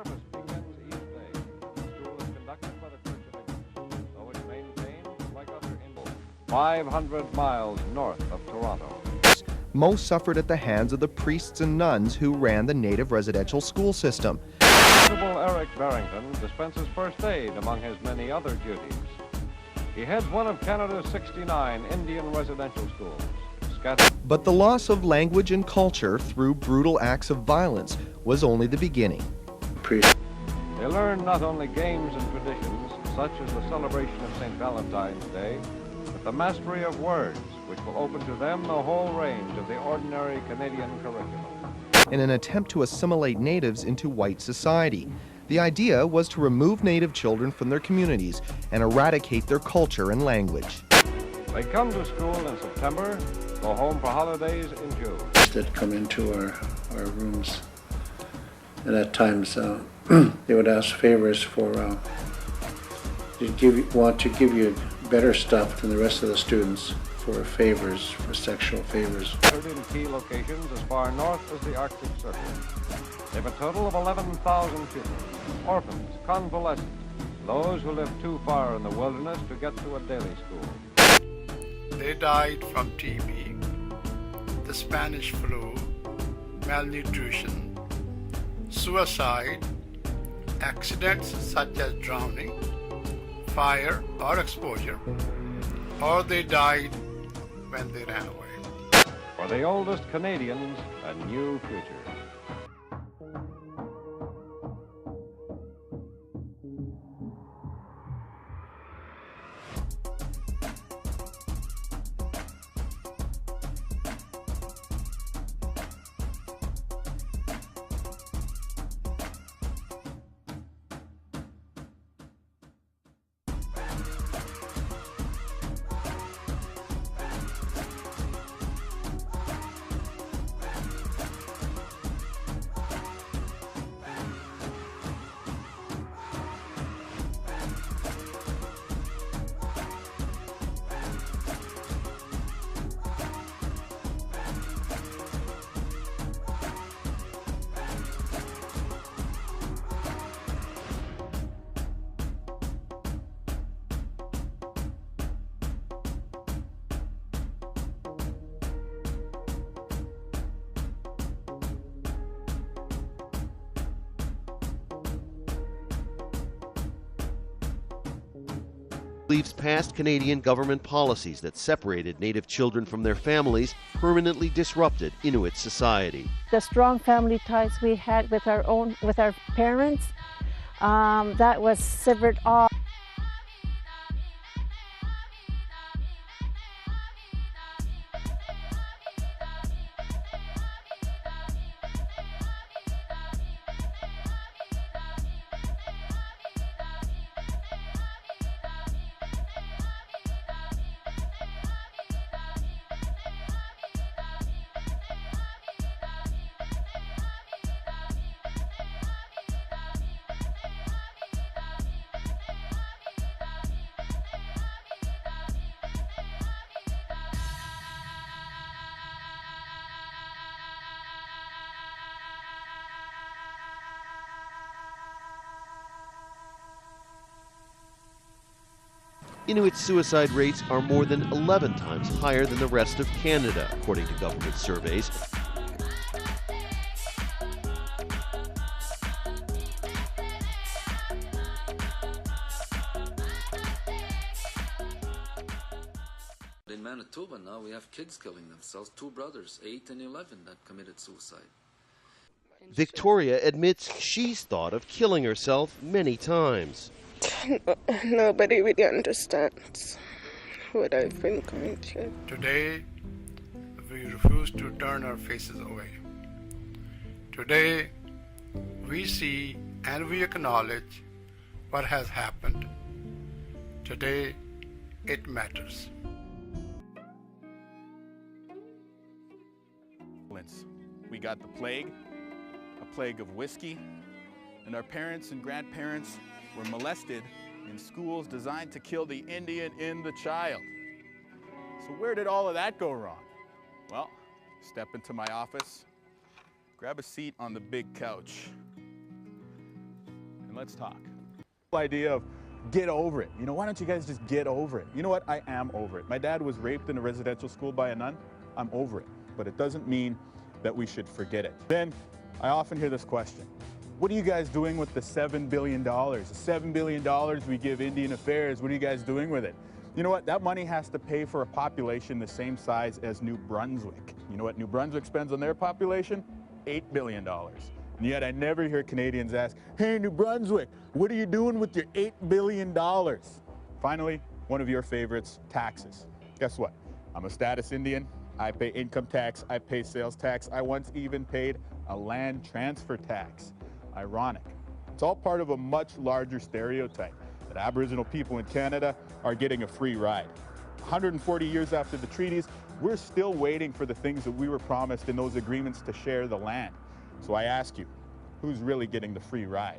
service begins each day. School is conducted by the Church of England, though it's maintained like other Indian. 500 miles north of Toronto. Most suffered at the hands of the priests and nuns who ran the native residential school system. Principal Eric Barrington dispenses first aid among his many other duties. He heads one of Canada's 69 Indian residential schools. But the loss of language and culture through brutal acts of violence was only the beginning. They learn not only games and traditions, such as the celebration of St. Valentine's Day, but the mastery of words, which will open to them the whole range of the ordinary Canadian curriculum. In an attempt to assimilate natives into white society, the idea was to remove native children from their communities and eradicate their culture and language. They come to school in September, go home for holidays in June. That come into our rooms, and at times they would ask favors for want to give you better stuff than the rest of the students for favors, for sexual favors. In key locations as far north as the Arctic Circle. They have a total of 11,000 children, orphans, convalescents, those who live too far in the wilderness to get to a daily school. They died from TB, the Spanish flu, malnutrition, suicide, accidents such as drowning, fire or exposure, or they died when they ran away. For the oldest Canadians, a new future. Believes past Canadian government policies that separated Native children from their families permanently disrupted Inuit society. The strong family ties we had with our parents, that was severed off. Inuit suicide rates are more than 11 times higher than the rest of Canada, according to government surveys. In Manitoba now we have kids killing themselves, 2 brothers, 8 and 11, that committed suicide. Victoria admits she's thought of killing herself many times. Nobody really understands what I've been going through. Today, we refuse to turn our faces away. Today, we see and we acknowledge what has happened. Today, it matters. We got the plague, a plague of whiskey, and our parents and grandparents were molested in schools designed to kill the Indian in the child. So where did all of that go wrong? Well, step into my office, grab a seat on the big couch. and let's talk. The idea of get over it. You know, why don't you guys just get over it? You know what? I am over it. My dad was raped in a residential school by a nun. I'm over it. But it doesn't mean that we should forget it. Then I often hear this question. What are you guys doing with the $7 billion? The $7 billion we give Indian Affairs, what are you guys doing with it? You know what? That money has to pay for a population the same size as New Brunswick. You know what New Brunswick spends on their population? $8 billion. And yet I never hear Canadians ask, hey, New Brunswick, what are you doing with your $8 billion? Finally, one of your favorites, taxes. Guess what? I'm a status Indian. I pay income tax. I pay sales tax. I once even paid a land transfer tax. Ironic. It's all part of a much larger stereotype that Aboriginal people in Canada are getting a free ride. 140 years after the treaties, we're still waiting for the things that we were promised in those agreements to share the land. So I ask you, who's really getting the free ride?